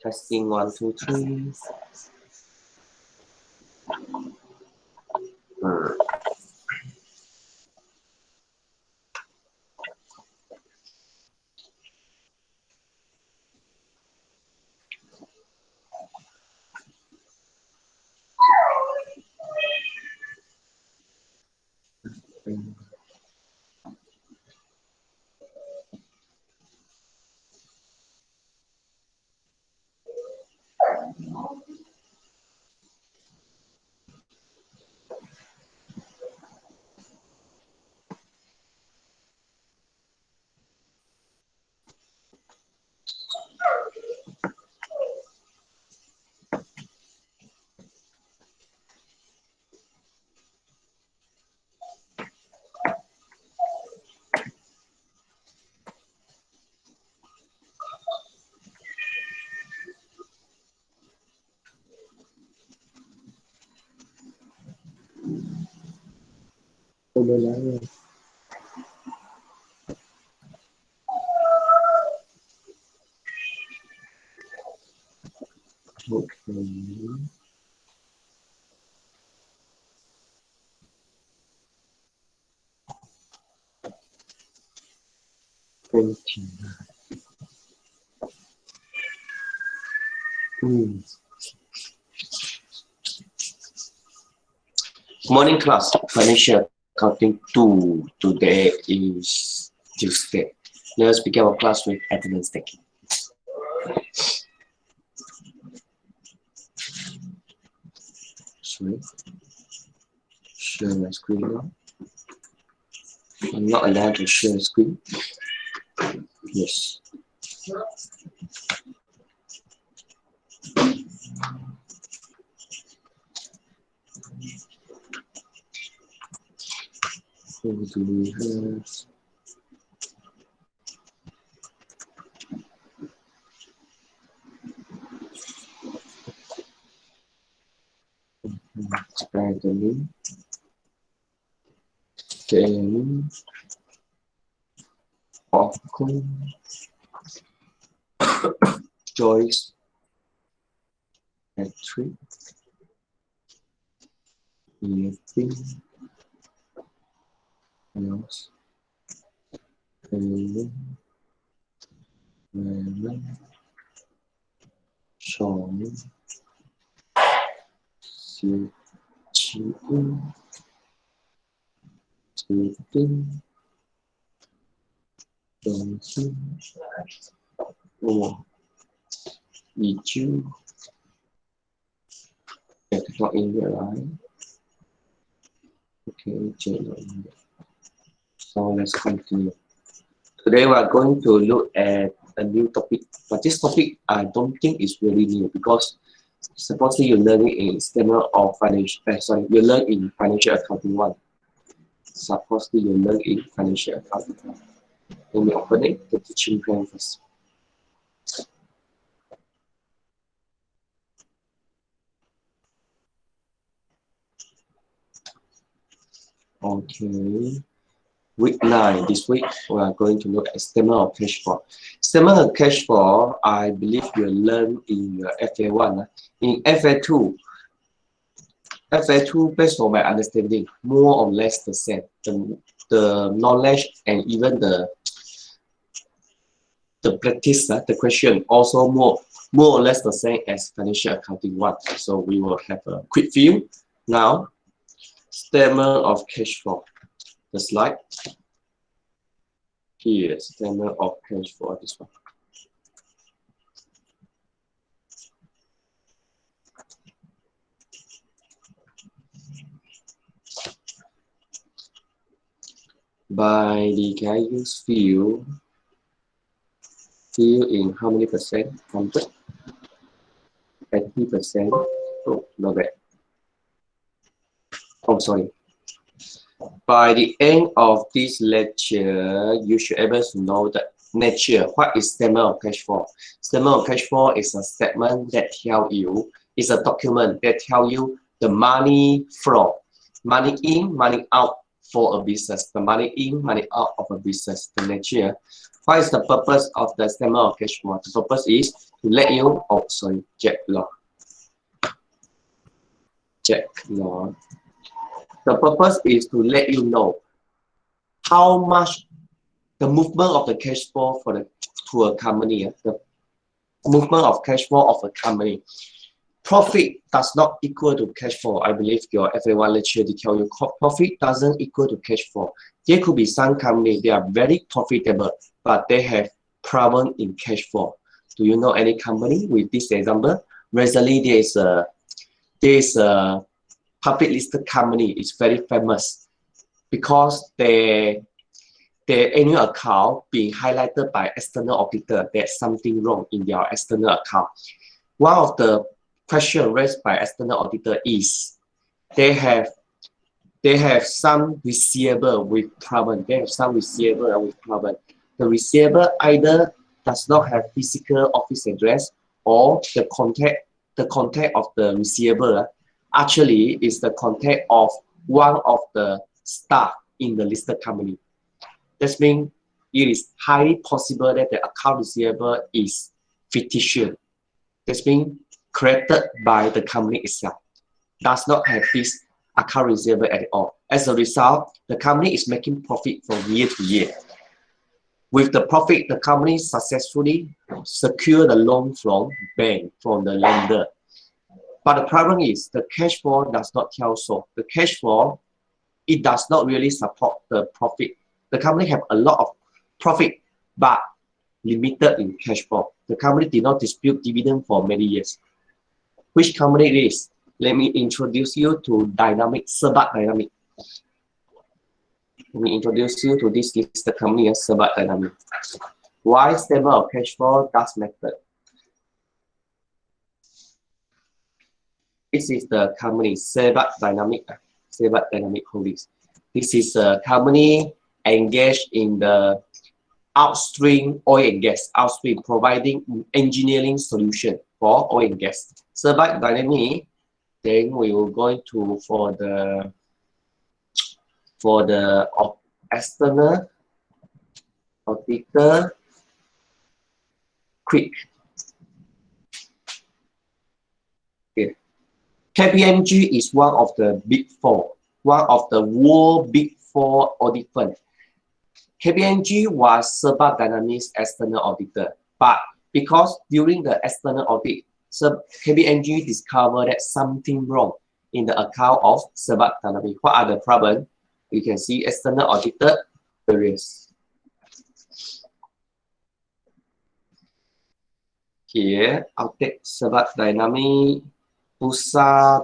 Testing 1, 2, 3. Okay. Morning class, financial accounting 2. Today is Tuesday. Let's begin our class with attendance taking. Sorry. Share my screen now. I'm not allowed to share the screen. Yes. Who do we have? Expand the link. Then popcorn. Joyce. Patrick. Anything else? Sean. Johnson. Oh, you. It's not in here, right? Okay, so let's continue. Today we are going to look at a new topic, but this topic I don't think is really new because supposedly you learn it in standard of financial. You learn in financial accounting 1. Supposedly you learn in financial accounting 1. Let me open it, the teaching plan first. Okay. Week 9, this week, we are going to look at statement of cash flow. Statement of cash flow, I believe you learn in your FA1. In FA2, based on my understanding, more or less the same. The knowledge and even the practice, the question also more or less the same as financial accounting 1. So we will have a quick view now. Statement of cash flow. The slide. Here, statement of cash flow, this one. By the can I use fill in how many percent? 100? 80%. Oh, not bad. Oh, sorry. By the end of this lecture, you should be able to know the nature. What is statement of cash flow? Statement of cash flow is a statement that tells you, it's a document that tells you the money flow, money in, money out for a business, the money in, money out of a business, the nature. What is the purpose of the statement of cash flow? The purpose is to let you, oh sorry, Jack Law. Jack Law. The purpose is to let you know how much the movement of the cash flow for the to a company, the movement of cash flow of a company. Profit does not equal to cash flow. I believe your FA1 lecture to tell you profit doesn't equal to cash flow. There could be some companies, they are very profitable, but they have problem in cash flow. Do you know any company with this example? Recently, there is a public listed company. It's very famous because their annual account being highlighted by external auditor. There's something wrong in their external account. One of the question raised by external auditor is they have some receivable with problem. They have some receivable with problem. The receiver either does not have physical office address or the contact of the receiver actually is the contact of one of the staff in the listed company. That means it is highly possible that the account receivable is fictitious. That means created by the company itself, does not have this account receivable at all. As a result, the company is making profit from year to year. With the profit, the company successfully secure the loan from bank, from the lender. But the problem is the cash flow does not tell so. The cash flow, it does not really support the profit. The company have a lot of profit, but limited in cash flow. The company did not distribute dividend for many years. Which company it is? Let me introduce you to Serbat Dynamic. Let me introduce you to this listed company, Serbat Dynamic. Why statement of cash flow does matter? This is the company Serbat Dynamic Holdings. This is a company engaged in the upstream oil and gas, providing engineering solution for oil and gas. Serbat Dynamic, then we will go to for the external auditor quick. Okay. KPMG is one of the big four, one of the world big four audit firm. KPMG was Serbat Dynamics external auditor, but because during the external audit, KPMG discovered that something wrong in the account of Serbat Dynamics. What are the problems? You can see external auditor various. Here, I'll take Serbat Dynamics, Pusa,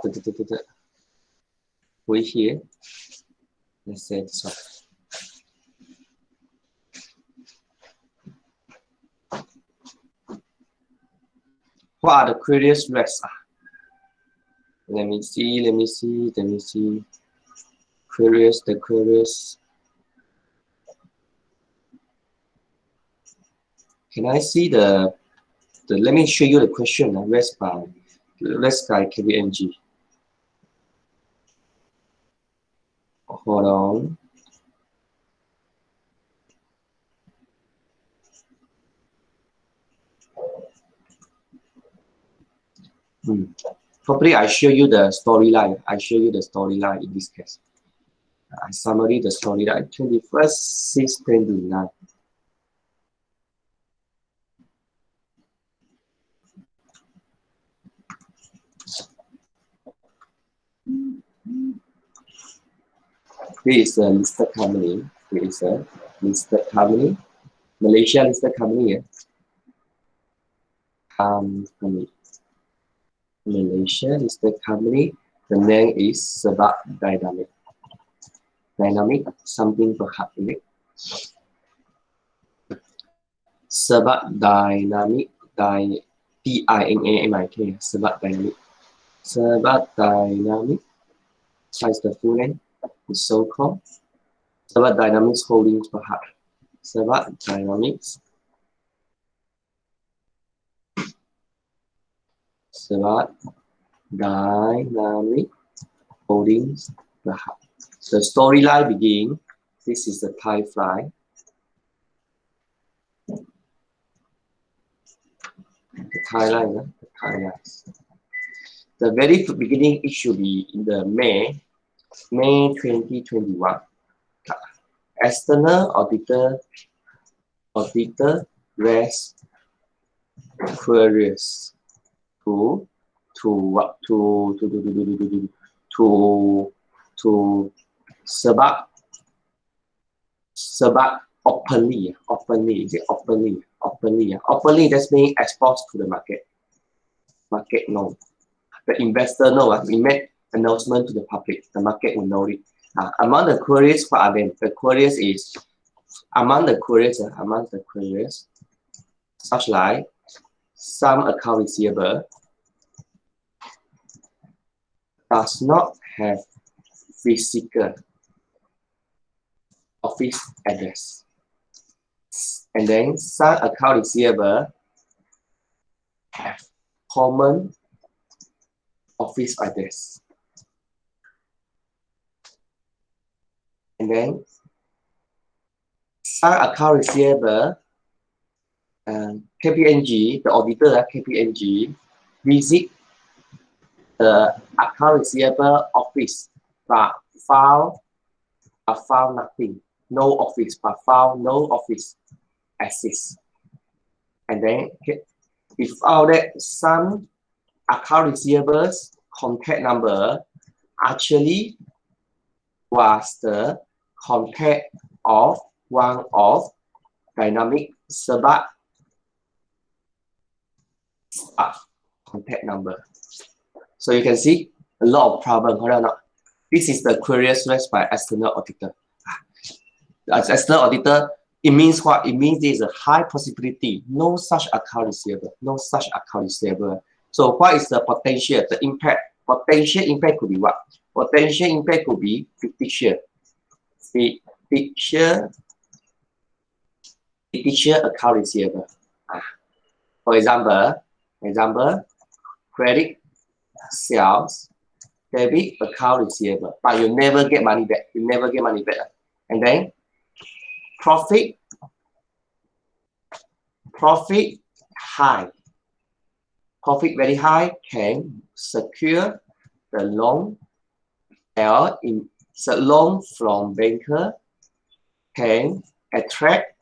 we here. Let's say this one. What are the curious risks? Let me see. The curious. Can I see the let me show you the question raised by KPMG. Hold on. Probably I show you the storyline. In this case. I summary the storyline 21st/6/29. This is a listed company. Malaysia listed company. Malaysia listed company. The name is Serbat Dynamic. Something perhaps in it. Serbat Dynamic, D-I-N-A-M-I-K. Serbat Dynamic. Serbat Dynamic. That's the full name. It's so called. Serbat Dynamics Holdings perhaps. Serbat Dynamics. Serbat Dynamic Holdings perhaps. The storyline begins. This is the Thai fly. The timeline, the timeline. The very beginning, it should be in the May 2021. External auditor raised queries to Sabak openly. Is it openly? Openly, that means exposed to the market. Market know. The investor know. We make announcement to the public. The market will know it. Among the queries, what are they? The queries is among the queries, such like some account receivable does not have physical office address, and then some account receivable have common office address, and then some account receivable KPMG, the auditor KPMG visit the account receivable office but found nothing, no office, but found no office exists. And then we found that some account receivables contact number actually was the contact of one of dynamic Sabak staff contact number. So you can see a lot of problem. Hold on. This is the queries raised by external auditor. As external auditor, it means what? It means there is a high possibility, no such account receivable, no such account receivable. So what is the potential, the impact? Potential impact could be what? Potential impact could be fictitious account receivable. For example, credit sales, debit account receivable, but you never get money back. And then profit high. Profit very high can secure the loan, or in the loan from banker can attract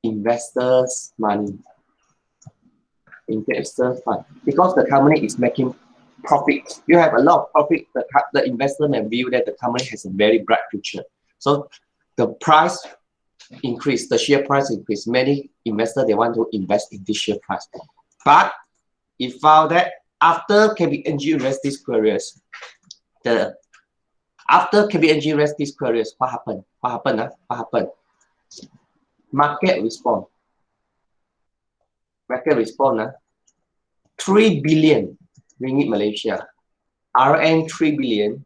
investors' money. Investor fund, because the company is making profit. You have a lot of profit. The investor may view that the company has a very bright future. So the price increase, the share price increase. Many investors, they want to invest in this share price. But it found that after KPMG raised these queries, what happened? Market respond. 3 billion ringgit Malaysia, RN 3 billion.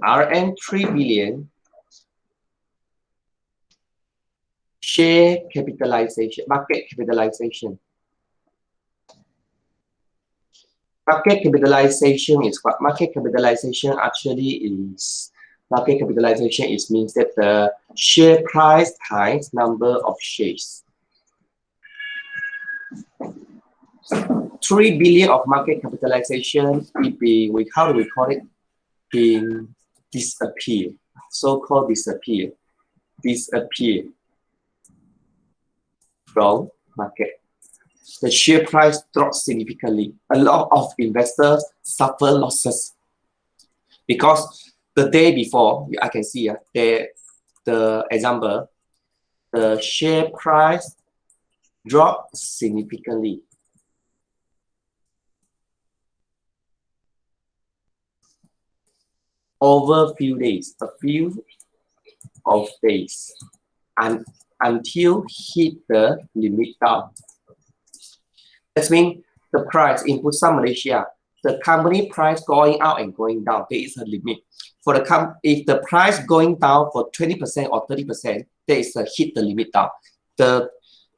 RN 3 billion share capitalization, market capitalization. Market capitalization is what? Market capitalization means that the share price times number of shares. 3 billion of market capitalization, how do we call it? In disappear. So-called disappear from market. The share price drops significantly. A lot of investors suffer losses because the day before, I can see the example, the share price dropped significantly. Over a few days, and until hit the limit down. That means the price in Bursa Malaysia, the company price going out and going down, there is a limit. For the if the price going down for 20% or 30%, there is a hit the limit down. The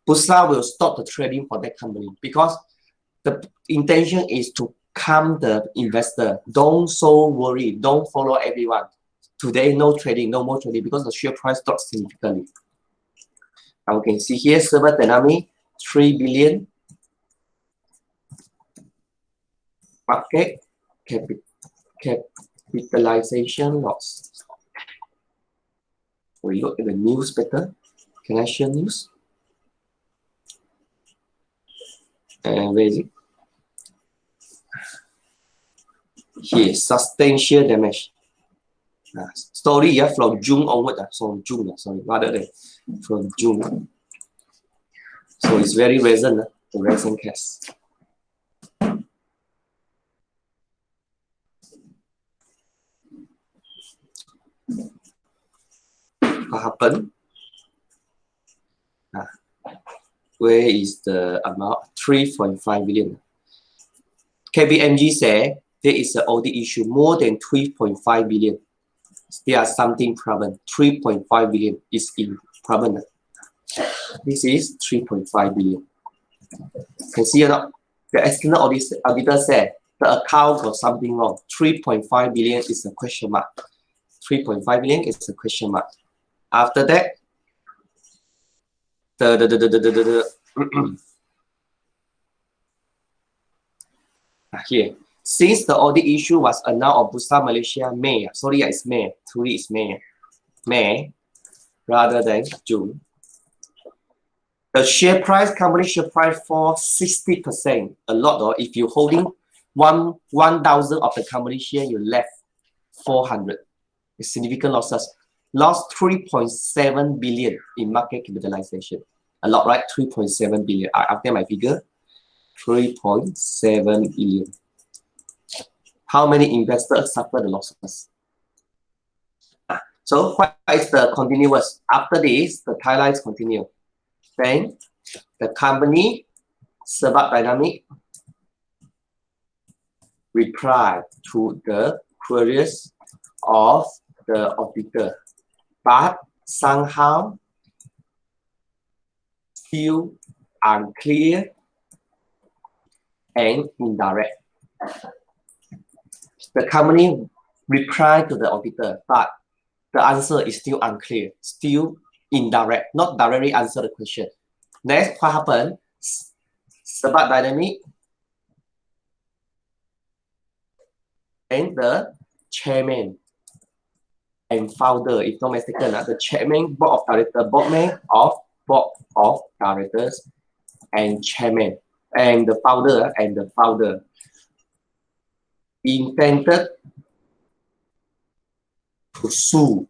Bursa will stop the trading for that company because the intention is to calm the investor. Don't so worry. Don't follow everyone. Today, no trading, no more trading because the share price dropped significantly. Now we can see here, server dynamic, 3 billion market capitalization loss. We look at the news better. Can I share news? And where is it? Here, substantial damage. Story from June onward, from June, sorry, rather than from June. So it's very recent, the recent case. What happened? Where is the amount? 3.5 billion. KPMG said there is an audit issue more than 3.5 billion. There are something problem. 3.5 billion is in problem. This is 3.5 billion. Can see or not? The external auditor said the account got something wrong. 3.5 billion is a question mark. 3.5 billion is a question mark. After that, here, since the audit issue was announced on Bursa Malaysia May, sorry, it's May, truly it's May, rather than June. The share price, company share price fall 60%. A lot, or if you're holding 1,000 of the company share, you left 400. It's significant losses. Lost 3.7 billion in market capitalization. A lot, right? 3.7 billion. After my figure, 3.7 billion. How many investors suffer the losses? So what is the continuous? After this, the highlights continue. Then the company, Sebab Dynamic, reply to the queries of the auditor, but somehow still unclear and indirect. The company replied to the auditor, but the answer is still unclear, still indirect, not directly answer the question. Next, what happened? Sebab Dynamic and the chairman and founder, if not mistaken, the chairman, board of directors, board of directors and chairman and the founder intended to sue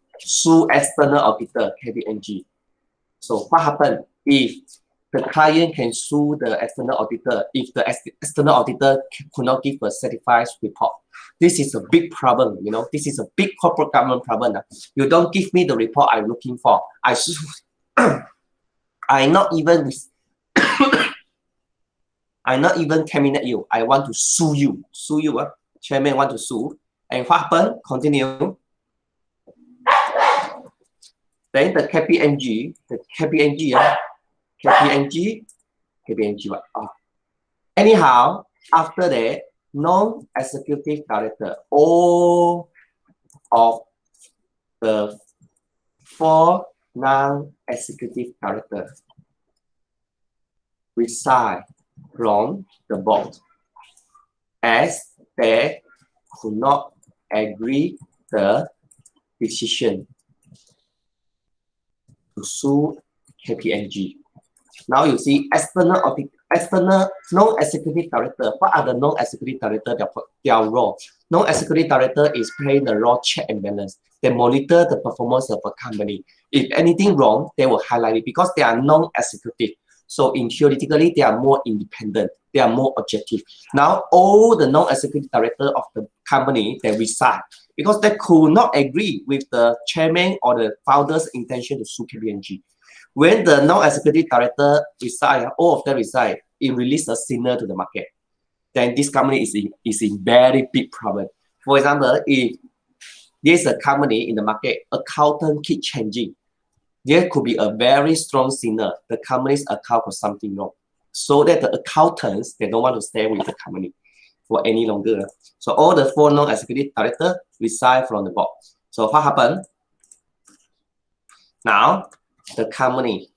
external auditor KPMG. So what happened if the client can sue the external auditor if the external auditor could not give a certified report? This is a big problem, you know. This is a big corporate government problem. You don't give me the report I'm looking for. I not even terminate you. I want to sue you. Chairman want to sue. And what happened? Continue. Then the KPMG, what? Oh. Anyhow, after that, non-executive director, all of the 4 non-executive directors resign from the board as they could not agree the decision to sue KPMG. Now you see external non-executive director. What are the non-executive director? Their role. Non-executive director is playing the role check and balance. They monitor the performance of a company. If anything wrong, they will highlight it because they are non-executive. So in theoretically, they are more independent. They are more objective. Now all the non-executive director of the company, they resign because they could not agree with the chairman or the founder's intention to sue KPMG. When the non-executive director resign, all of them resign, it releases a signal to the market. Then this company is in very big problem. For example, if there's a company in the market, accountant keep changing, there could be a very strong signal. The company's account was something wrong. So that the accountants, they don't want to stay with the company for any longer. So all the 4 non-executive directors resign from the board. So what happened? Now the company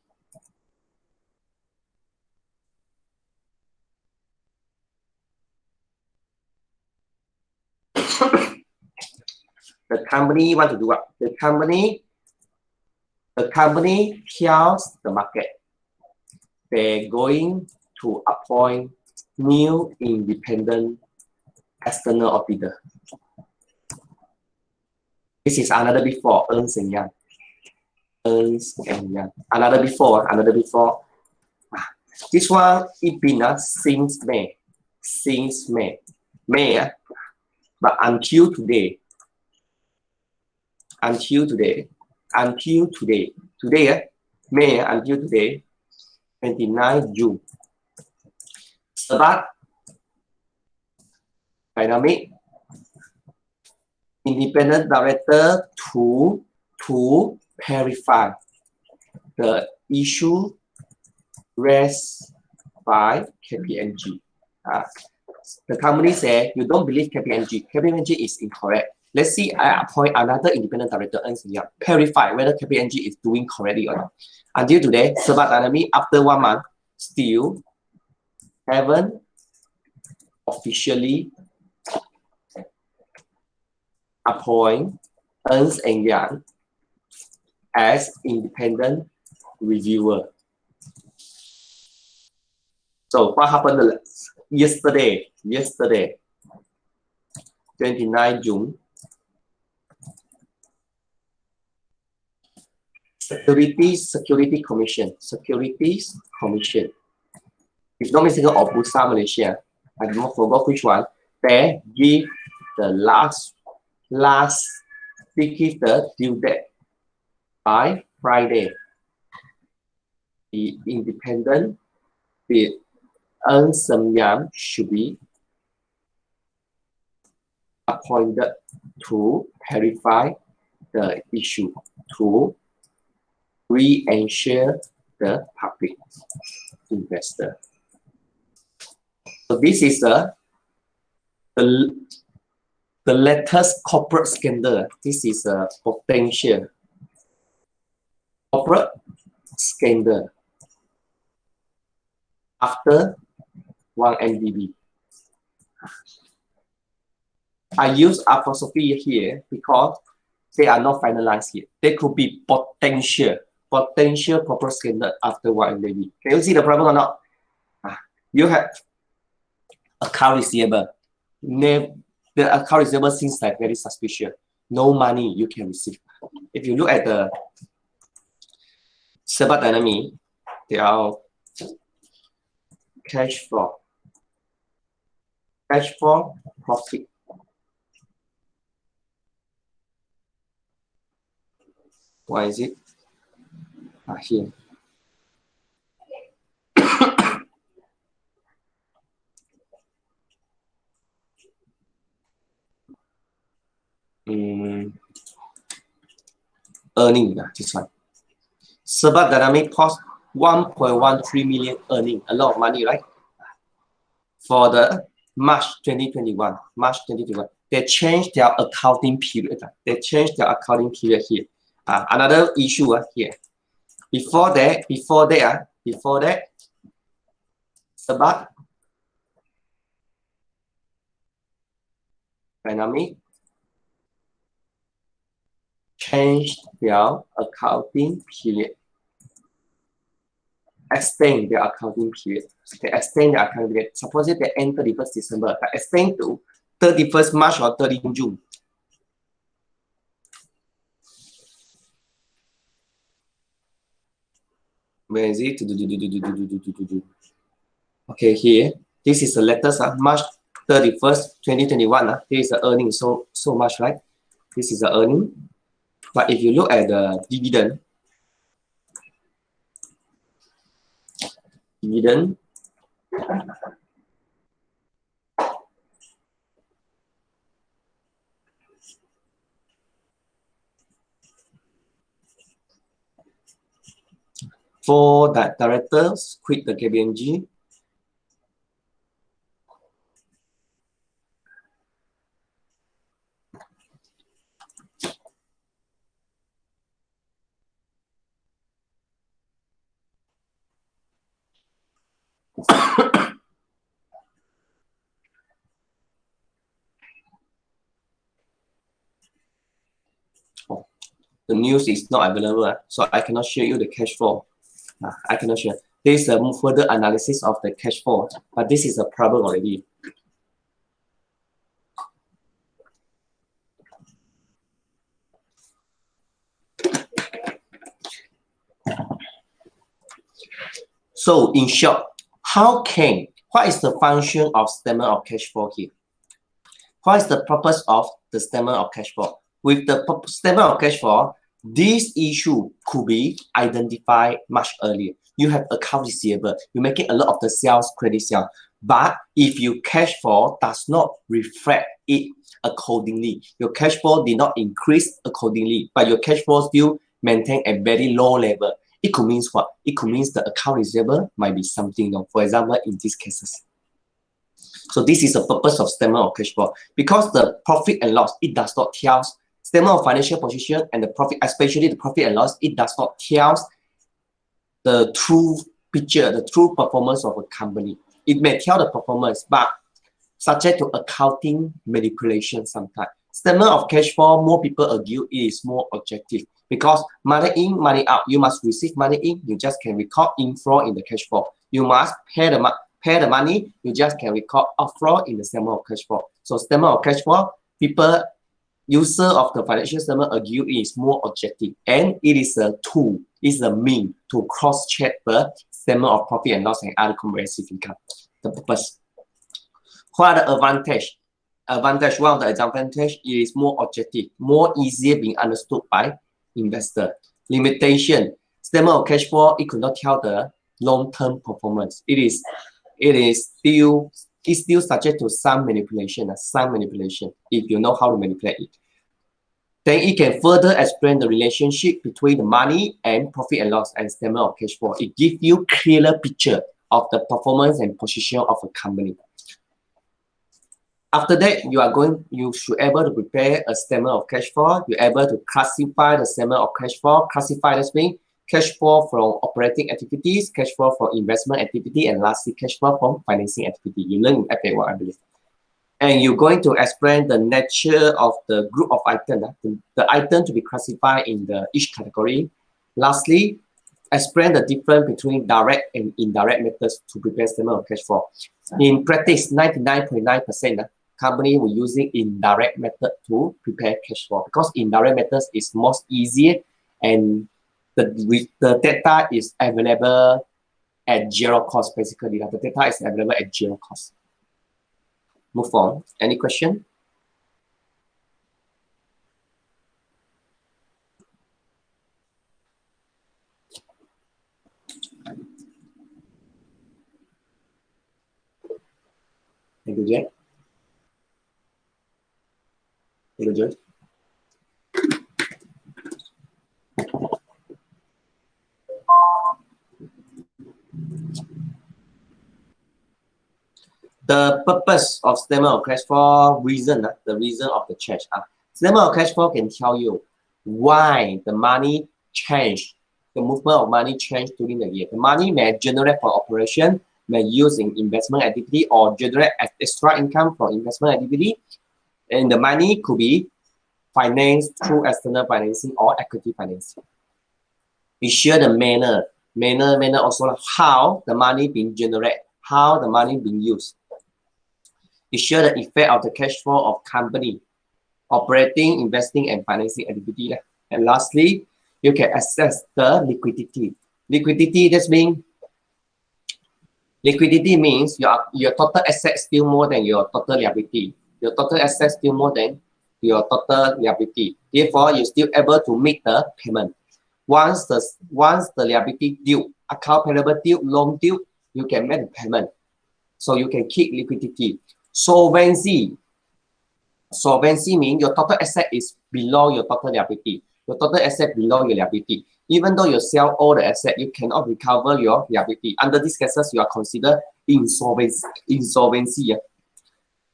want to do what? The company tells the market they're going to appoint new independent external auditor. This is another before Ernst & Young. Ernst & Young. Another before. This one it been since May. Since May. But until today, May until today, 29 June. Start dynamic independent director to verify the issue raised by KPMG. The company said you don't believe KPMG. KPMG is incorrect. Let's see, I appoint another independent director and verify whether KPMG is doing correctly or not. Until today, Sebat Dynamic after 1 month still haven't officially appoint Ernst & Young as independent reviewer. So what happened yesterday, 29 June, Security Commission. It's not missing of Bursa Malaysia. I don't forgot which one. They give the they give the due date by Friday. The independent, the Ernst & Young should be appointed to verify the issue, to reassure the public investor. So this is the latest corporate scandal. This is a potential corporate scandal after 1MDB. I use apostrophe here because they are not finalized yet. They could be potential corporate scandal after 1MDB. Can you see the problem or not? You have account receivable. The account receivable seems like very suspicious. No money you can receive. If you look at the Sebat Dynamic, they are cash flow profit. Why is it? Here. Earning, this one. Sebat Dynamic cost 1.13 million earning, a lot of money, right? For the March 2021, they changed their accounting period. Here. Another issue here. Before that, Sebat Dynamic changed their accounting period. Extend their accounting period. They extend their accounting period. Suppose they end 31st December, but extend to 31st March or 30 June. Where is it? Okay, here. This is the latest March 31st, 2021. Here is the earning so much, right? This is the earning. But if you look at the dividend, for that directors quit the KPMG. Oh, the news is not available, so I cannot show you the cash flow. I cannot share. There is a further analysis of the cash flow, but this is a problem already. So in short, what is the function of statement of cash flow here? What is the purpose of the statement of cash flow? With the statement of cash flow, this issue could be identified much earlier. You have account receivable, you're making a lot of the sales, credit sales, but if your cash flow does not reflect it accordingly, your cash flow did not increase accordingly, but your cash flow still maintain a very low level. It could mean what? It could mean the account receivable might be something wrong. For example, in these cases. So this is the purpose of statement of cash flow. Because the profit and loss, it does not tell statement of financial position and the profit, especially the profit and loss, it does not tell the true picture, the true performance of a company. It may tell the performance, but subject to accounting manipulation sometimes. Statement of cash flow, more people argue it is more objective because money in, money out. You must receive money in, you just can record inflow in the cash flow. You must pay the money, you just can record outflow in the statement of cash flow. So statement of cash flow, user of the financial statement argue it is more objective, and it is a tool, it's a mean to cross-check the statement of profit and loss and other comprehensive income. The purpose. What are the advantage? One of the advantage is more objective, more easier being understood by investor. Limitation. Statement of cash flow, it could not tell the long-term performance. It is still subject to some manipulation if you know how to manipulate it. Then it can further explain the relationship between the money and profit and loss and statement of cash flow. It gives you clearer picture of the performance and position of a company. After that, you should able to prepare a statement of cash flow. You're able to classify the statement of cash flow. Classify this means cash flow from operating activities, cash flow from investment activity, and lastly, cash flow from financing activity. You learn in FA1, I believe. And you're going to explain the nature of the group of items, the item to be classified in each category. Lastly, explain the difference between direct and indirect methods to prepare statement of cash flow. In practice, 99.9% company will using indirect method to prepare cash flow because indirect methods is most easier and the data is available at zero cost. Basically, the data is available at zero cost. Move on. Any question? Thank you, Jack. Thank you, Jack. The purpose of statement of cash flow, the reason of the change. Statement of cash flow can tell you why the money changed, the movement of money changed during the year. The money may generate for operation, may use in investment activity, or generate extra income from investment activity. And the money could be financed through external financing or equity financing. We share the manner also how the money being generated, how the money being used. It shows the effect of the cash flow of company, operating, investing, and financing activity. And lastly, you can assess the liquidity. Liquidity means your total asset still more than your total liability. Your total asset still more than your total liability. Therefore, you're still able to make the payment. Once the liability due, account payable due, loan due, you can make the payment. So you can keep liquidity. Solvency means your total asset is below your total liability. Your total asset below your liability. Even though you sell all the asset, you cannot recover your liability. Under these cases, you are considered insolvency.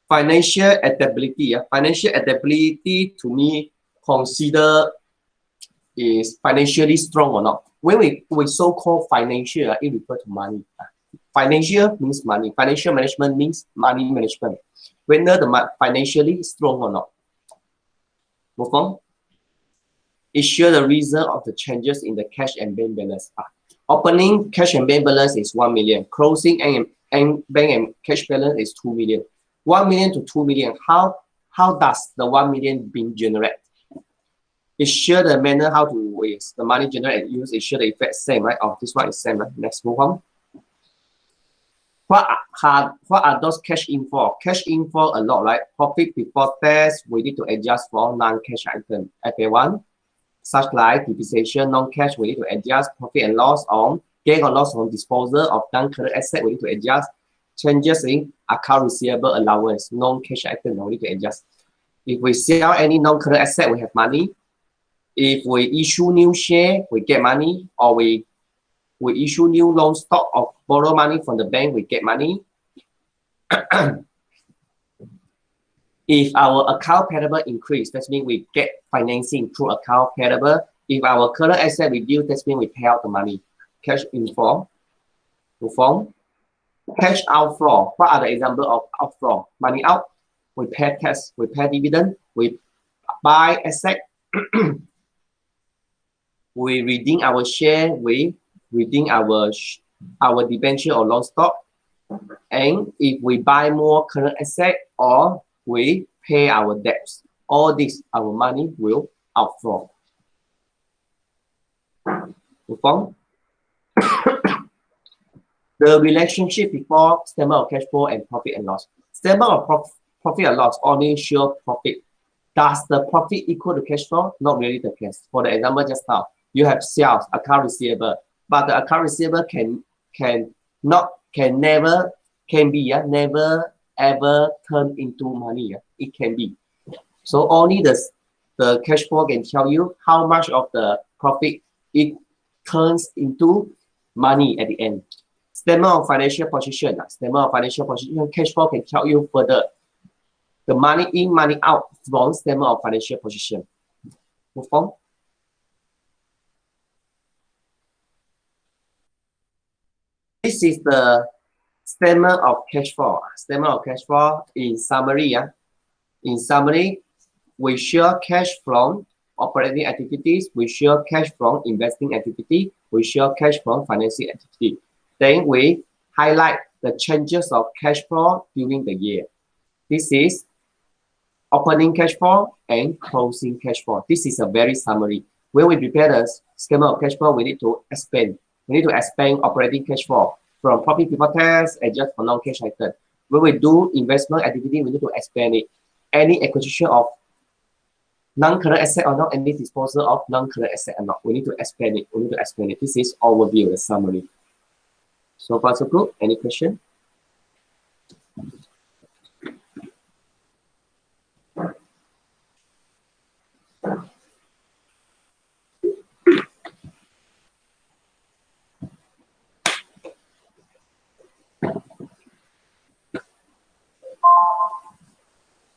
Financial adaptability. Financial adaptability to me consider is financially strong or not. When we so-called financial, it refers to money. Financial means money. Financial management means money management. Whether the financially strong or not. Move on. It shows the reason of the changes in the cash and bank balance. Opening cash and bank balance is 1 million. Closing and bank and cash balance is 2 million. 1 million to 2 million. How does the 1 million being generated? It shows the manner how to waste the money generated use. It shows the effect same, right? Oh, this one is same, right? Let's move on. What are those cash inflow? Cash inflow a lot, right? Profit before tax, we need to adjust for non-cash item. FA1, such like depreciation, non-cash, we need to adjust. Profit and loss on gain or loss on disposal of non-current asset, we need to adjust. Changes in account receivable allowance, non-cash item, we need to adjust. If we sell any non-current asset, we have money. If we issue new share, we get money, or we issue new loan stock or borrow money from the bank, we get money. If our account payable increase, that means we get financing through account payable. If our current asset reduce, that means we pay out the money. Cash inflow, cash outflow. What are the examples of outflow? Money out, we pay tax, we pay dividend, we buy asset, we redeem our share, we redeem our debenture or loan stock, and if we buy more current asset or we pay our debts, all this our money will outflow. Move on. The relationship before statement of cash flow and profit and loss. Statement of profit and loss only show profit. Does the profit equal to cash flow? Not really the case. For the example just now, you have sales, account receivable, but the account receivable never ever turn into money. It can be. So only the cash flow can tell you how much of the profit it turns into money at the end. Statement of financial position. Statement of financial position, cash flow can tell you further the money in, money out from statement of financial position. Move on. This is the statement of cash flow. Statement of cash flow in summary. In summary, we show cash from operating activities, we show cash from investing activity, we show cash from financing activity. Then we highlight the changes of cash flow during the year. This is opening cash flow and closing cash flow. This is a very summary. When we prepare the schema of cash flow, we need to expand. We need to expand operating cash flow from profit before tax, adjust for non-cash item. When we do investment activity, we need to expand it. Any acquisition of non-current asset or not, any disposal of non-current asset or not, we need to expand it. We need to expand it. This is overview, the summary. So far, so good. Any question?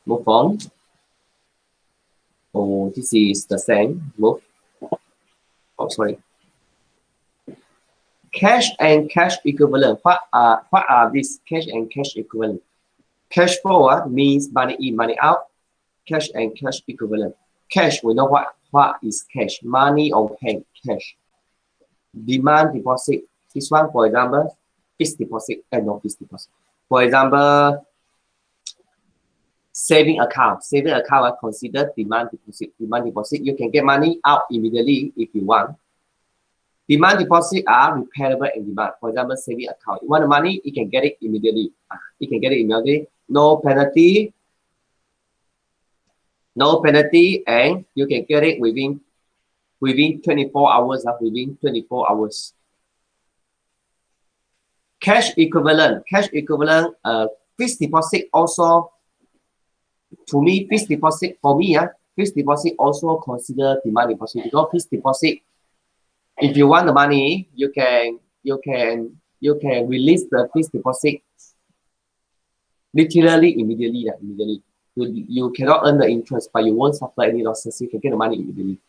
Move on. Oh, this is the same. Move. Oh, sorry. Cash and cash equivalent. What are these cash and cash equivalent? Cash flow means money in, money out. Cash and cash equivalent. Cash, we know what is cash. Money on hand, cash. Demand deposit. This one, for example, fixed deposit and no fixed deposit. For example, saving account. Saving account are considered demand deposit. Demand deposit, you can get money out immediately if you want. Demand deposit are repairable and demand. For example, saving account. You want the money, you can get it immediately. You can get it immediately. No penalty. No penalty, and you can get it within 24 hours. Within 24 hours. Cash equivalent. Cash equivalent. Fixed deposit also. To me, fixed deposit for me, fixed deposit also consider demand deposit, because fixed deposit, if you want the money, you can release the fixed deposit literally immediately. Immediately, you cannot earn the interest, but you won't suffer any losses. You can get the money immediately.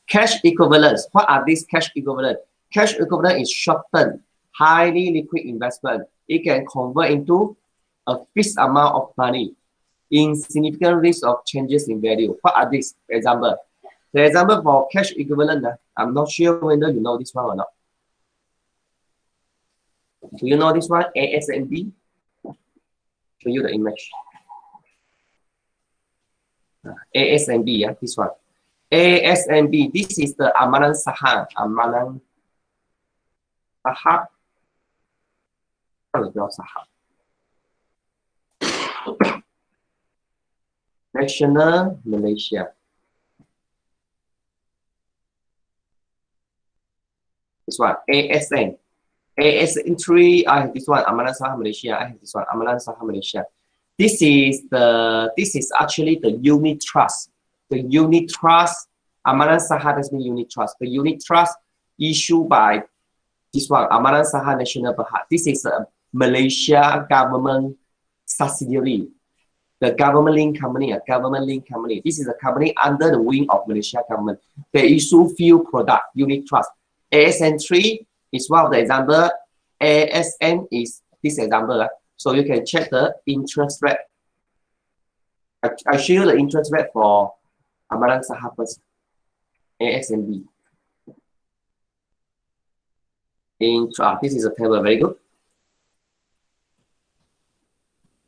Cash equivalents. What are these cash equivalent? Cash equivalent is short term. highly liquid investment. It can convert into a fixed amount of money in significant risk of changes in value. What are these? Example. The example for cash equivalent, I'm not sure whether you know this one or not. Do you know this one? ASMB? Show you the image. ASMB, yeah, this one. ASMB, this is the Amanan Sahab. Amanan Sahab. How is it Sahab? National Malaysia. This one, ASN. ASN3, I have this one, Amanan Sahab Malaysia. I have this one, Amanan Sahab Malaysia. This is actually the unit trust. The unit trust, Amanan Sahab has been unit trust. The unit trust issued by this one, Amanan Sahab National Berhad. This is a Malaysia government subsidiary. The government-linked company, a government-linked company. This is a company under the wing of Malaysia government. They issue few product, unit trust. ASN3 is one of the example. ASN is this example. So you can check the interest rate. I show you the interest rate for Amaran Sahab first. ASNB. This is a table, very good.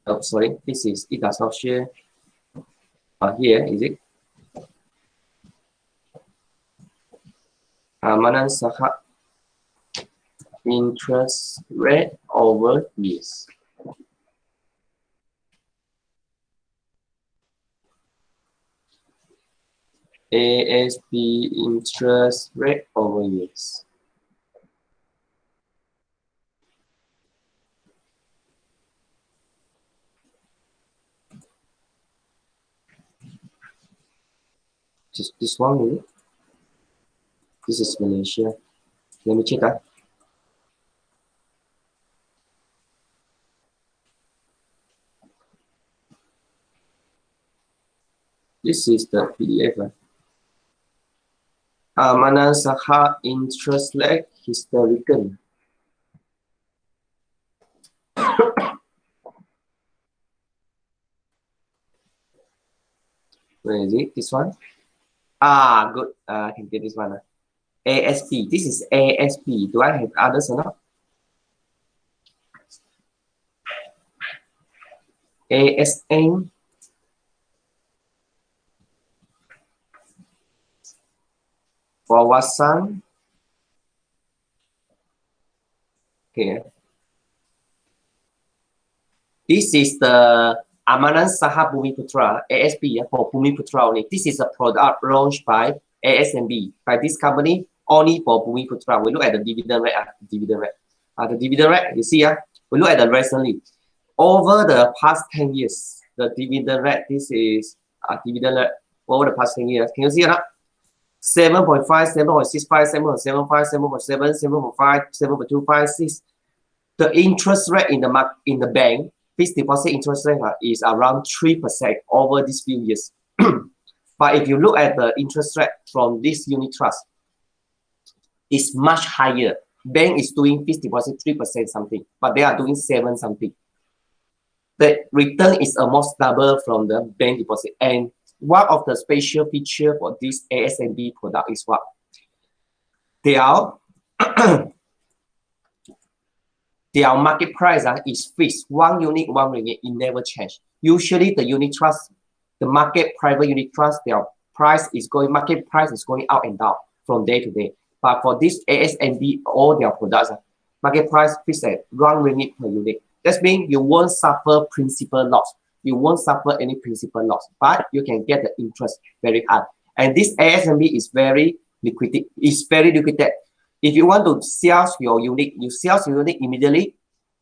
Oh, sorry, it does not share. Here, is it? Amaran Sahab interest rate over years. ASB interest rate over years. Just this one minute. This is Malaysia. Let me check that. This is the PDF. Amanan Sahab interest rate historical. Where is it? This one? Good. I can get this one. ASP. This is ASP. Do I have others or not? ASN. For Wasan. Okay. This is the Amanan Sahab Bumiputra, ASP for Bumiputra only. This is a product launched by ASMB, by this company, only for Bumiputra. We look at the dividend rate. The dividend rate, you see, we look at the recently. Over the past 10 years, the dividend rate, this is dividend rate over the past 10 years. Can you see it? 7.5, 7.65, 7.75, 7.7, 7.5, 7.25, 6. The interest rate in the bank, fixed deposit interest rate is around 3% over these few years. But if you look at the interest rate from this unit trust, it's much higher. Bank is doing fixed deposit 3% something, but they are doing 7 something. The return is almost double from the bank deposit. And one of the special feature for this ASMB product is what? Their market price is fixed. 1 unit, 1 ringgit. It never change. Usually the unit trust, the private unit trust, their market price is going up and down from day to day. But for this ASMB, all their products, market price fixed at 1 ringgit per unit. That means you won't suffer principal loss. You won't suffer any principal loss, but you can get the interest very high. And this ASMB is very liquid. It's very liquid. If you want to sell your unit, you sell your unit immediately.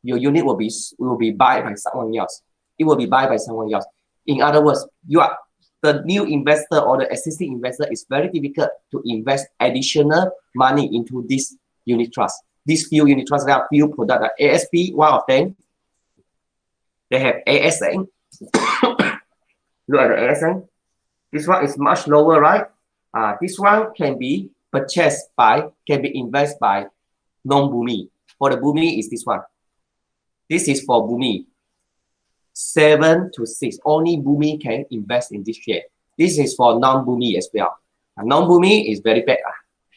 Your unit will be bought by someone else. It will be bought by someone else. In other words, the new investor or the existing investor is very difficult to invest additional money into this unit trust. These few unit trusts, there are few products. ASP, one of them. They have ASN. Look at the ASN. This one is much lower, right? This one can be purchased can be invested by non-Bumi. For the Bumi is this one. This is for Bumi. 7 to 6. Only Bumi can invest in this share. This is for non-Bumi as well. Non-Bumi is very bad.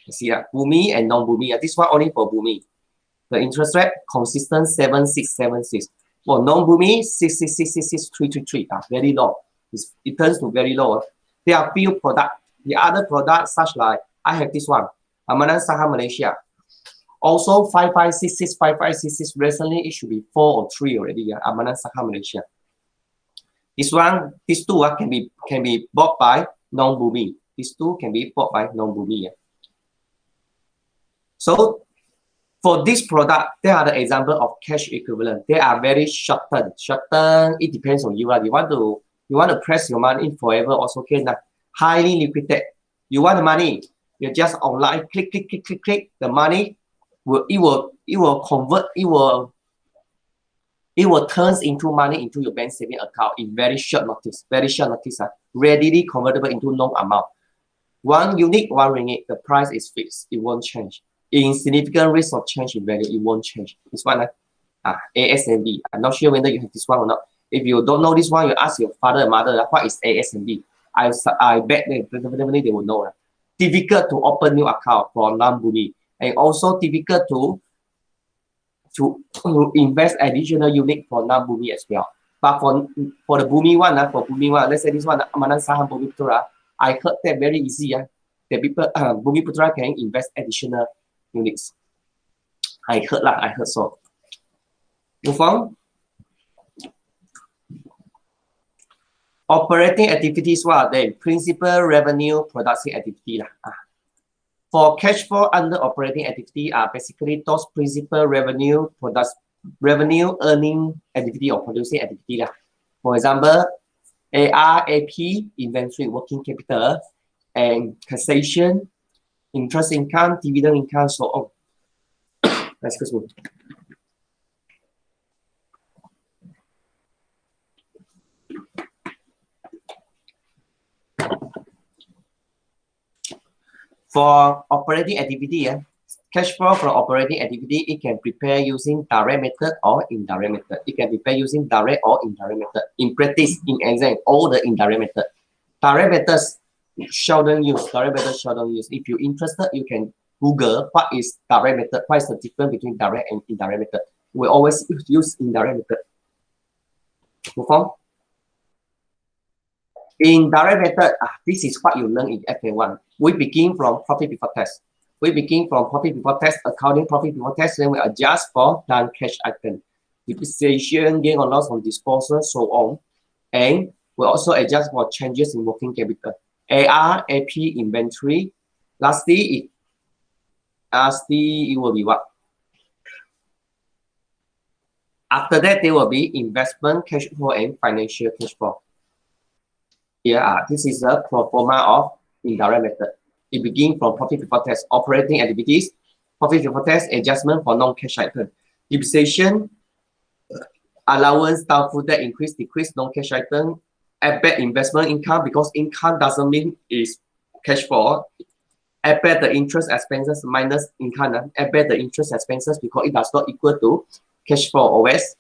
You see that? Bumi and non-Bumi. This one only for Bumi. The interest rate consistent 7676. For non-Bumi, 6666333. Very low. It turns to very low. There are few products. The other products such like I have this one. Amanan Saham Malaysia. Also 5566. Recently it should be 4 or 3 already. Amanan Saham Malaysia. This one, these two can be bought by non-Bumi. These two can be bought by non-Bumi. So for this product, there are the example of cash equivalent. They are very short term. Short term, it depends on you. You want to press your money in forever also can. Highly liquidate. You want the money, you just online click. The money it will convert. It will turn into money into your bank saving account in very short notice. Readily convertible into no amount. 1 unit, 1 ringgit. The price is fixed. It won't change. Insignificant risk of change in value. It won't change. This one, ASMB. I'm not sure whether you have this one or not. If you don't know this one, you ask your father and mother what is ASMB. I bet definitely they will know. Difficult to open new account for non-Bumi, and also difficult to invest additional unit for non-Bumi as well. But for the Bumi one, let's say this one, Amanan Saham Bumi Putra, I heard that very easy. The people Bumi Putra can invest additional units. I heard so. Move on. Operating activities, what are they? Principal revenue producing activity. For cash flow under operating activity are basically those principal revenue earning activity or producing activity. For example, AR, AP, inventory, working capital, and taxation, interest income, dividend income, so on. Excuse me. For operating activity, cash flow from operating activity, it can prepare using direct method or indirect method. It can prepare using direct or indirect method. In practice, in exam, all the indirect method. Direct methods seldom use. If you're interested, you can Google what is direct method, what is the difference between direct and indirect method. We always use indirect method. Move on. In direct method, this is what you learn in FA1. We begin from profit before tax. Accounting profit before tax, then we adjust for non-cash item. Depreciation, gain or loss on disposal, so on. And we also adjust for changes in working capital. AR, AP, inventory. Lastly, it will be what? After that, there will be investment cash flow and financial cash flow. Here, this is a pro forma of indirect method. It begins from profit before tax, operating activities, profit before tax, adjustment for non-cash item, depreciation, allowance, doubtful debt, increase, decrease, non-cash item, add back investment income, because income doesn't mean is cash flow. Add back the interest expenses minus income. Add back the interest expenses because it does not equal to cash flow always.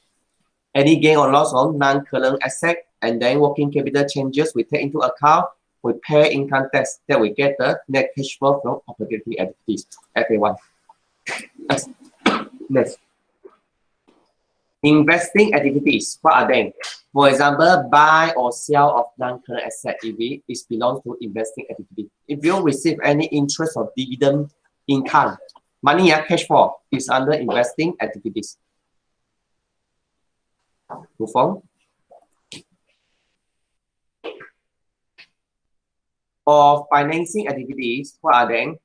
Any gain or loss on non-current asset, and then working capital changes we take into account. We pay income tax, that we get the net cash flow from operating activities. FA1. Next. Investing activities, what are they? For example, buy or sell of non-current asset if it belongs to investing activity. If you receive any interest or dividend income, money cash flow is under investing activities. Move on. For financing activities, what are they?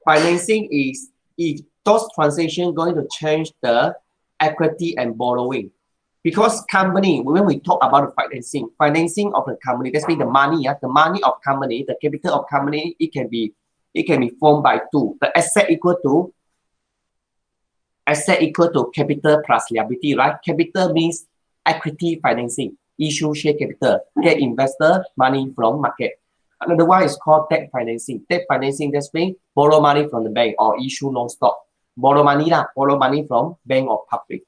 Financing is if those transactions going to change the equity and borrowing. Because company, when we talk about the financing of the company, that's mean the money of company, the capital of company, it can be formed by two. The asset equal to capital plus liability, right? Capital means equity financing, issue share capital, get investor money from market. Another one is called debt financing. Debt financing, that's mean borrow money from the bank or issue non-stock. borrow money lah, borrow money from bank or public.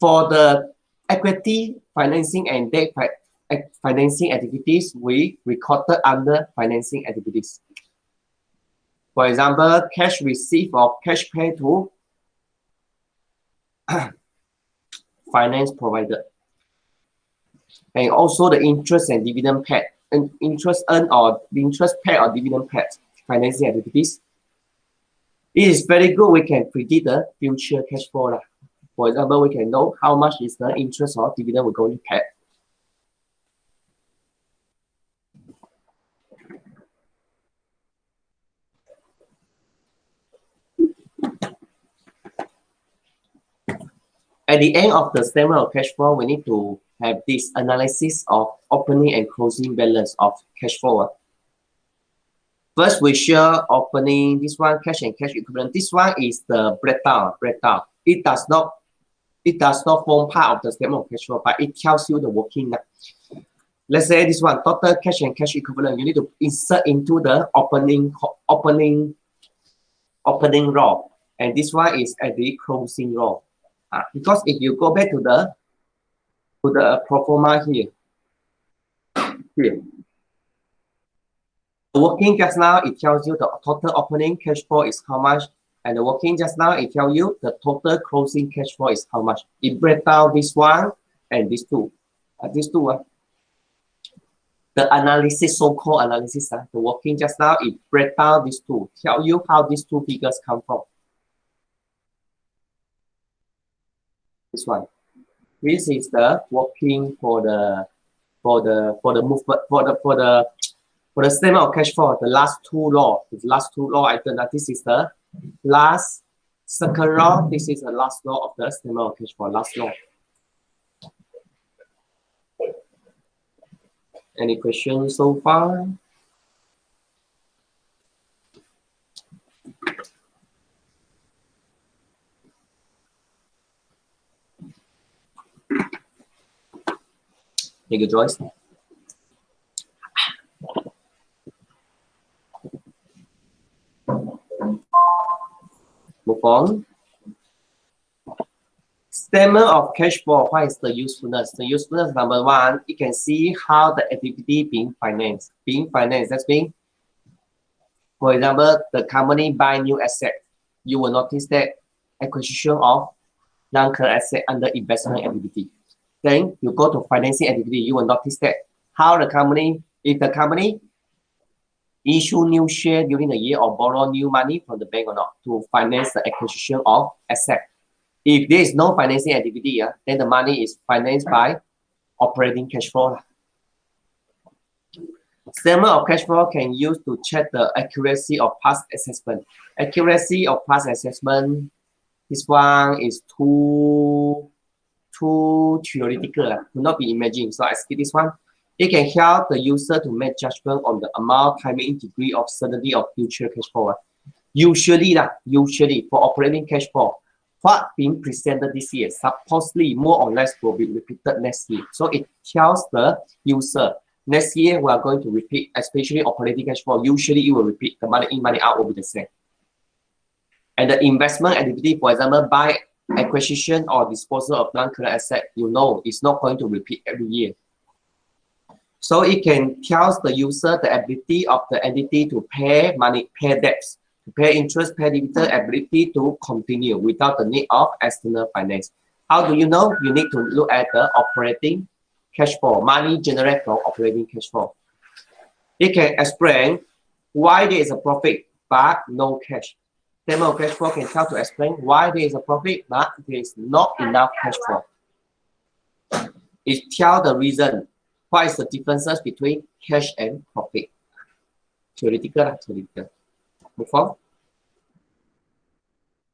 For the equity financing and debt financing activities, we recorded under financing activities. For example, cash receipt of cash pay to finance provider, and also the interest and dividend paid, and interest earned or interest paid or dividend paid financing activities. It is very good. We can predict the future cash flow. For example, we can know how much is the interest or dividend we're going to pay. At the end of the statement of cash flow, we need to have this analysis of opening and closing balance of cash flow. First, we share opening, this one cash and cash equivalent. This one is the breakdown. It does not form part of the statement of cash flow, but it tells you the working. Let's say this one, total cash and cash equivalent. You need to insert into the opening row, and this one is at the closing row. Because if you go back to the pro forma here, the working just now, it tells you the total opening cash flow is how much, and the working just now, it tells you the total closing cash flow is how much. It breaks down this one and these two. The analysis, so-called analysis, the working just now, it breaks down these two, tell you how these two figures come from. This one. This is the working for the movement for the statement of cash flow. The last two law item. This is the last second law. This is the last law of the statement of cash flow. Last law. Any questions so far? Take a choice. Move on. Statement of cash flow. What is the usefulness? The usefulness, number one, you can see how the activity being financed. That's being, for example, the company buy new asset. You will notice that acquisition of non-current asset under investment activity. Then you go to financing activity. You will notice that how the company, if the company issue new share during the year or borrow new money from the bank or not to finance the acquisition of asset. If there is no financing activity, then the money is financed by operating cash flow. Statement of cash flow can use to check the accuracy of past assessment. Accuracy of past assessment, this one is too theoretical, to not be imagined. So I skip this one. It can help the user to make judgment on the amount, timing, degree of certainty of future cash flow. Usually for operating cash flow, what being presented this year, supposedly more or less will be repeated next year. So it tells the user, next year we are going to repeat, especially operating cash flow. Usually it will repeat. The money in, money out will be the same. And the investment activity, for example, buy, acquisition or disposal of non-current asset, you know, it's not going to repeat every year. So it can tell the user the ability of the entity to pay money, pay debts, to pay interest, pay dividend, ability to continue without the need of external finance. How do you know? You need to look at the operating cash flow, money generated from operating cash flow. It can explain why there is a profit but no cash. Statement of cash flow can help to explain why there is a profit but there is not enough cash flow. It tells the reason. What is the differences between cash and profit? Theoretical. Move on.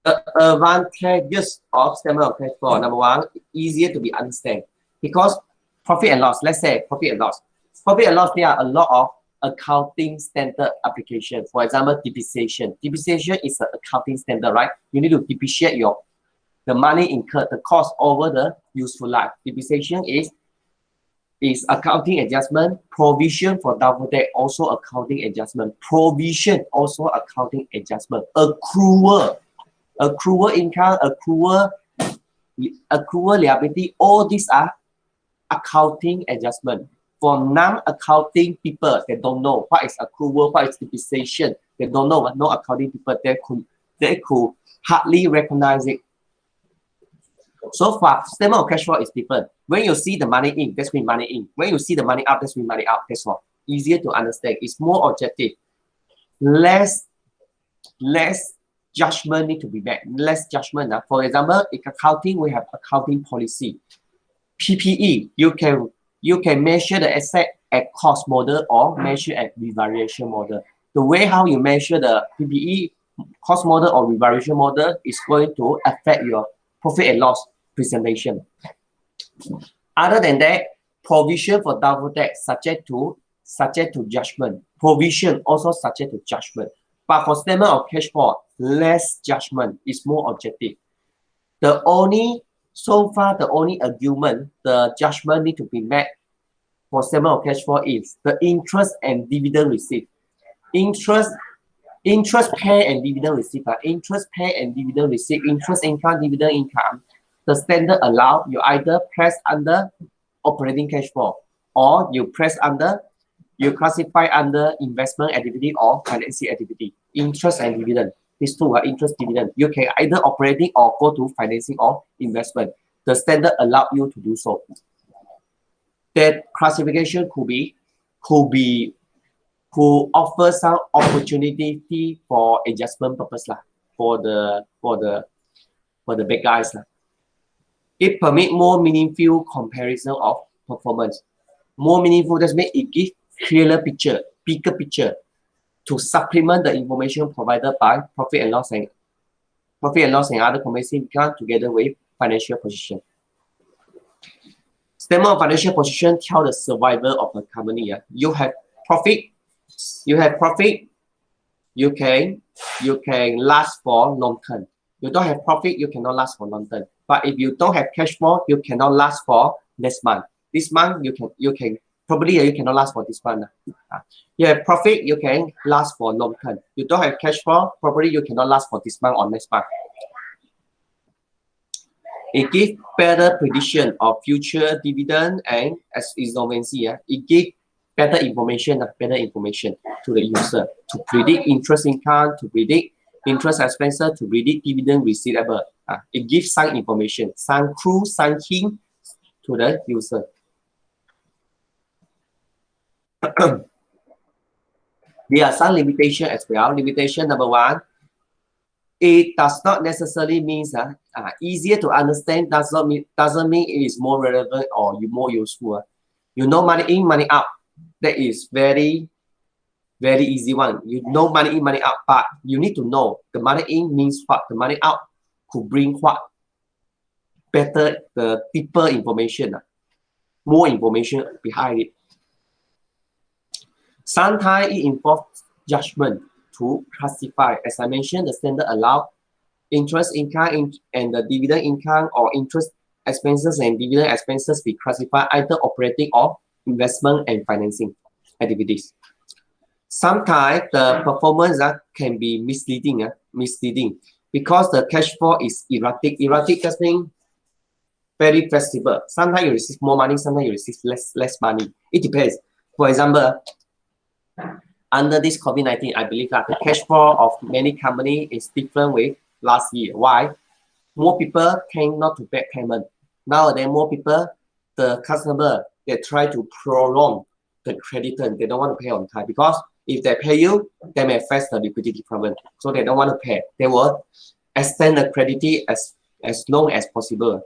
The advantages of statement of cash flow. Number one, easier to be understand. Because profit and loss, let's say profit and loss. Profit and loss, there are a lot of accounting standard applications. For example, depreciation. Depreciation is an accounting standard, right? You need to depreciate the money incurred, the cost over the useful life. Depreciation is is accounting adjustment. Provision for doubtful debt also accounting adjustment. Provision also accounting adjustment. Accrual income, accrual liability, all these are accounting adjustment. For non-accounting people, they don't know what is accrual, what is depreciation. They don't know. No accounting people, they could hardly recognize it. So for statement of cash flow is different. When you see the money in, that's mean money in. When you see the money out, that's mean money out. That's all. Easier to understand. It's more objective. Less judgment need to be made. Less judgment. For example, in accounting, we have accounting policy. PPE, you can measure the asset at cost model or measure at revaluation model. The way how you measure the PPE cost model or revaluation model is going to affect your profit and loss presentation. Other than that, provision for doubtful debt subject to judgment. Provision also subject to judgment. But for statement of cash flow, less judgment is more objective. So far, the only argument, the judgment need to be met for statement of cash flow is the interest and dividend received. Interest pay and dividend received. Interest pay and dividend received. Interest income, dividend income. The standard allow you either press under operating cash flow or you classify under investment activity or financing activity. Interest and dividend. These two are interest, dividend. You can either operating or go to financing or investment. The standard allow you to do so. That classification could offer some opportunity for adjustment purpose for the big guys. It permit more meaningful comparison of performance. More meaningful, that means it gives clearer picture, bigger picture to supplement the information provided by profit and loss and other comprehensive income together with financial position. Statement of financial position tell the survival of the company. You have profit, you can last for long term. You don't have profit, you cannot last for long term. But if you don't have cash flow, you cannot last for next month. This month you can probably you cannot last for this month. You have profit, you can last for long term. You don't have cash flow, probably you cannot last for this month or next month. It gives better prediction of future dividend and as insolvency. It gives better information to the user to predict interest income, to predict interest expenses, to predict dividend receivable. It gives some information, some clue, some hint to the user. There are some limitations as well. Limitation number one, it does not necessarily mean easier to understand. Doesn't mean it is more relevant or more useful. You know money in, money out. That is very, very easy one. You know money in, money out, but you need to know the money in means what, the money out could bring what. Better, the deeper information, more information behind it. Sometimes it involves judgment to classify. As I mentioned, the standard allow interest income and the dividend income or interest expenses and dividend expenses be classified either operating or investment and financing activities. Sometimes the performance can be misleading because the cash flow is erratic. Erratic just means very flexible. Sometimes you receive more money, sometimes you receive less money. It depends. For example, under this COVID-19, I believe that the cash flow of many companies is different with last year. Why? More people came not to pay payment. Nowadays, more people, the customer, they try to prolong the credit term. They don't want to pay on time because if they pay you, they may face the liquidity problem. So they don't want to pay. They will extend the credit as long as possible.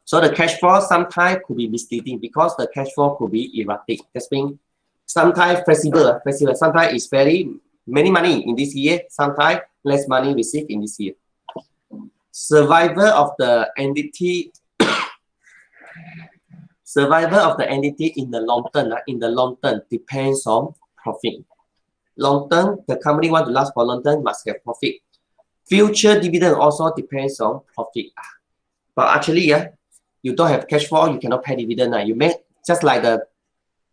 So the cash flow sometimes could be misleading because the cash flow could be erratic. That means sometimes flexible. Sometimes it's very many money in this year. Sometimes less money received in this year. Survival of the entity. Survival of the entity in the long term, depends on profit. Long term, the company want to last for long term must have profit. Future dividend also depends on profit. But actually, You don't have cash flow, you cannot pay dividend. You make just like the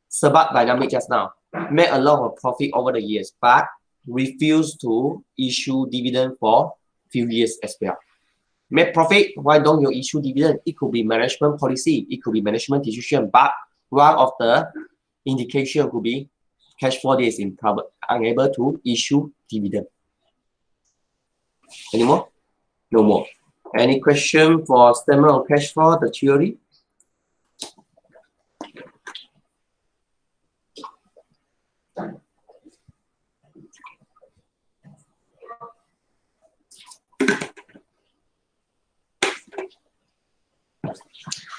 Sabat dynamic just now, make a lot of profit over the years, but refuse to issue dividend for few years as well. Make profit, why don't you issue dividend? It could be management policy, it could be management decision, but one of the indication could be cash flow is unable to issue dividend. Any more? No more. Any question for statement of cash flow, the theory?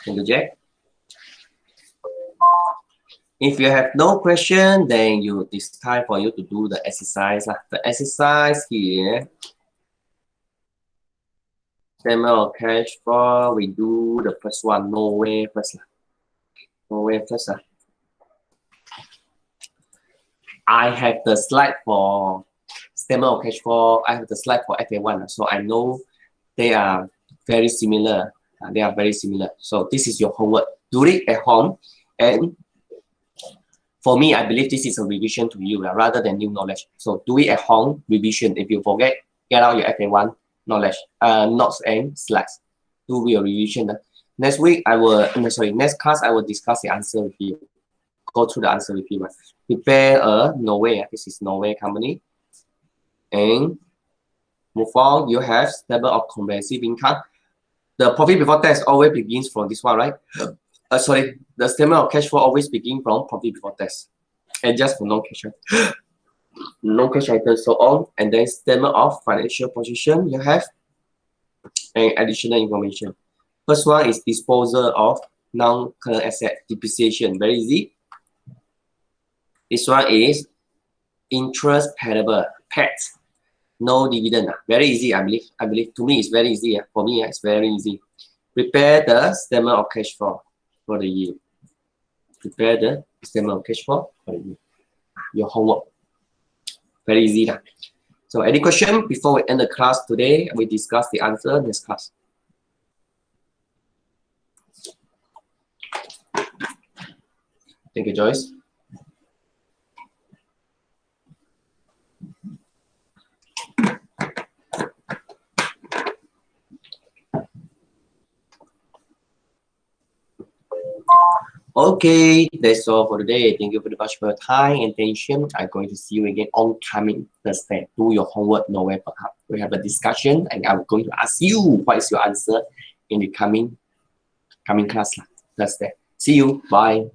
Thank you, Jack. If you have no question, then it's time for you to do the exercise. The exercise here, statement of cash flow, we do the first one, no way first. No way first. I have the slide for statement of cash flow. I have the slide for FA1, so I know they are very similar. They are very similar. So this is your homework. Do it at home, and for me, I believe this is a revision to you rather than new knowledge. So do it at home, revision. If you forget, get out your FA1 knowledge, notes and slides. Do your revision. Next week, next class, I will discuss the answer with you. Go through the answer with you. Prepare a Norway. This is Norway company. And move on, you have stable of comprehensive income. The profit before tax always begins from this one, right? The statement of cash flow always begins from profit before tax. And just for non-cash items, so on. And then statement of financial position, you have and additional information. First one is disposal of non-current asset, depreciation, very easy. This one is interest payable, PAT, no dividend, very easy. I believe to me it's very easy. For me, it's very easy. Prepare the statement of cash flow for the year. Prepare the statement of cash flow for the year. Your homework, very easy. So any question before we end the class today? We discuss the answer next class. Thank you, Joyce. Okay, that's all for today. Thank you very much for your time and attention. I'm going to see you again on coming Thursday. Do your homework, no way. We have a discussion, and I'm going to ask you what is your answer in the coming class Thursday. See you. Bye.